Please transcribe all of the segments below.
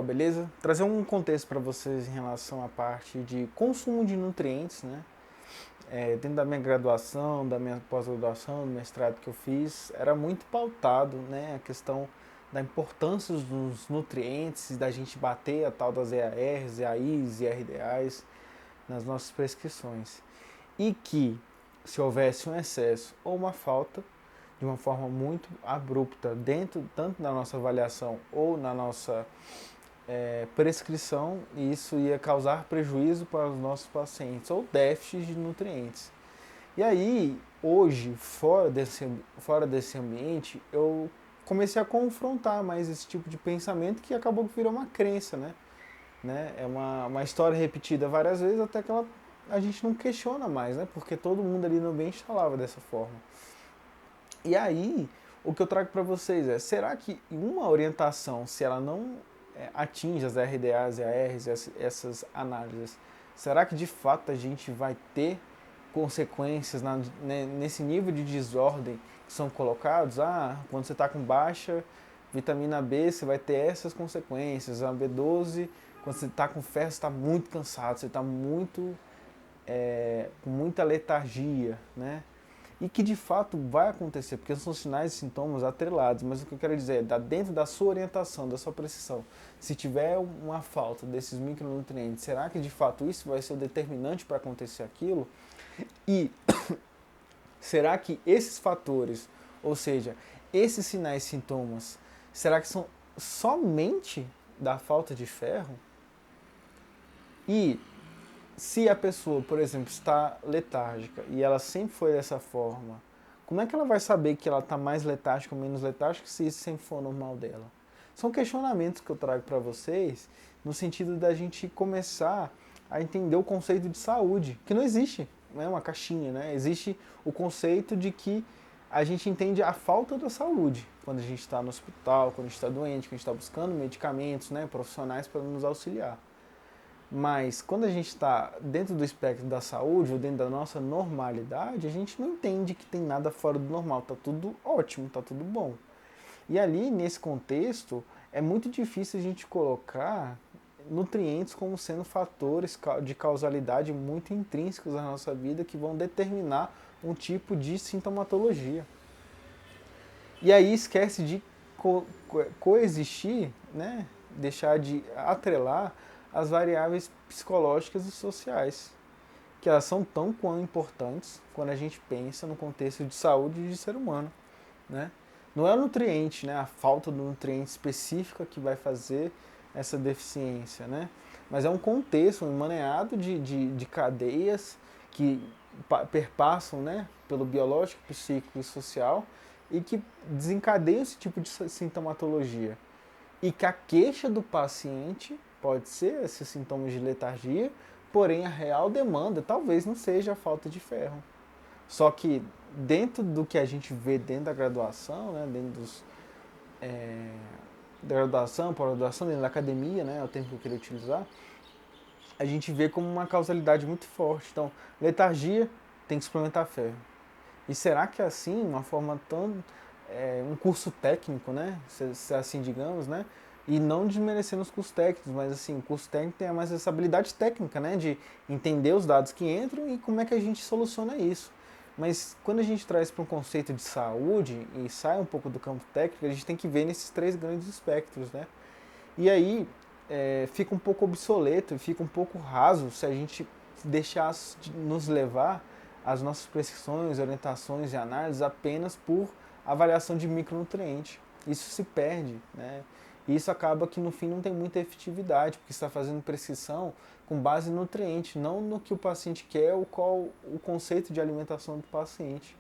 Beleza? Trazer um contexto para vocês em relação à parte de consumo de nutrientes, né? Dentro da minha graduação, da minha pós-graduação, do mestrado que eu fiz, era muito pautado, né, a questão da importância dos nutrientes, da gente bater a tal das EARs, EAIs e RDAs nas nossas prescrições. E que, se houvesse um excesso ou uma falta, de uma forma muito abrupta, dentro tanto da nossa avaliação ou na nossa prescrição, e isso ia causar prejuízo para os nossos pacientes ou déficit de nutrientes. E aí, hoje, fora desse ambiente, eu comecei a confrontar mais esse tipo de pensamento que acabou que virou uma crença, né? É uma história repetida várias vezes até que a gente não questiona mais, né? Porque todo mundo ali no ambiente falava dessa forma. E aí, o que eu trago para vocês é, será que uma orientação, se ela não atinge as RDAs e ARs, essas análises, será que de fato a gente vai ter consequências nesse nível de desordem que são colocados? Quando você está com baixa vitamina B, você vai ter essas consequências. A B12, quando você está com ferro, você está muito cansado, você está com muita letargia, né? E que de fato vai acontecer, porque são sinais e sintomas atrelados, mas o que eu quero dizer é, dentro da sua orientação, da sua prescrição, se tiver uma falta desses micronutrientes, será que de fato isso vai ser o determinante para acontecer aquilo? E será que esses fatores, ou seja, esses sinais e sintomas, será que são somente da falta de ferro? E se a pessoa, por exemplo, está letárgica e ela sempre foi dessa forma, como é que ela vai saber que ela está mais letárgica ou menos letárgica se isso sempre for normal dela? São questionamentos que eu trago para vocês no sentido da gente começar a entender o conceito de saúde, que não existe, não é uma caixinha, né? Existe o conceito de que a gente entende a falta da saúde quando a gente está no hospital, quando a gente está doente, quando a gente está buscando medicamentos, né, profissionais para nos auxiliar. Mas quando a gente está dentro do espectro da saúde ou dentro da nossa normalidade, a gente não entende que tem nada fora do normal, tá tudo ótimo, tá tudo bom. E ali, nesse contexto, é muito difícil a gente colocar nutrientes como sendo fatores de causalidade muito intrínsecos à nossa vida que vão determinar um tipo de sintomatologia. E aí esquece de coexistir, né? Deixar de atrelar as variáveis psicológicas e sociais, que elas são tão quão importantes quando a gente pensa no contexto de saúde de ser humano, né? Não é o nutriente, né, a falta do nutriente específica que vai fazer essa deficiência, né? Mas é um contexto, um emaranhado de cadeias que perpassam, né, pelo biológico, psíquico e social e que desencadeiam esse tipo de sintomatologia. E que a queixa do paciente pode ser esses sintomas de letargia, porém a real demanda talvez não seja a falta de ferro. Só que dentro do que a gente vê dentro da graduação, né, dentro da graduação, pós-graduação, dentro da academia, né, é o termo que eu queria utilizar, a gente vê como uma causalidade muito forte. Então, letargia tem que suplementar ferro. E será que é assim, uma forma tão um curso técnico, né? Se assim digamos, né? E não desmerecendo os cursos técnicos, mas assim, o curso técnico tem mais essa habilidade técnica, né? De entender os dados que entram e como é que a gente soluciona isso. Mas quando a gente traz para um conceito de saúde e sai um pouco do campo técnico, a gente tem que ver nesses três grandes espectros, né? E aí fica um pouco obsoleto e fica um pouco raso se a gente deixasse de nos levar as nossas prescrições, orientações e análises apenas por avaliação de micronutriente. Isso se perde, né? E isso acaba que no fim não tem muita efetividade, porque está fazendo prescrição com base em nutriente, não no que o paciente quer ou qual o conceito de alimentação do paciente.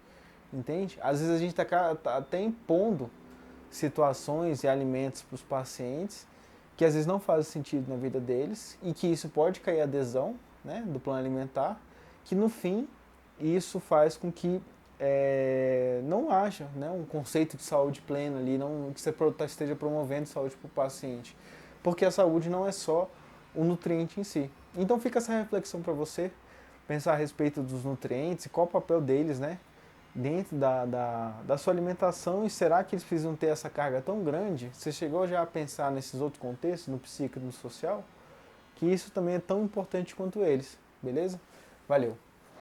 Entende? Às vezes a gente está até impondo situações e alimentos para os pacientes que às vezes não fazem sentido na vida deles e que isso pode cair adesão, né, do plano alimentar, que no fim isso faz com que não haja, né, um conceito de saúde plena ali, não que você esteja promovendo saúde para o paciente. Porque a saúde não é só o nutriente em si. Então fica essa reflexão para você, pensar a respeito dos nutrientes e qual o papel deles, né, dentro da sua alimentação, e será que eles precisam ter essa carga tão grande? Você chegou já a pensar nesses outros contextos, no psíquico e no social? Que isso também é tão importante quanto eles, beleza? Valeu!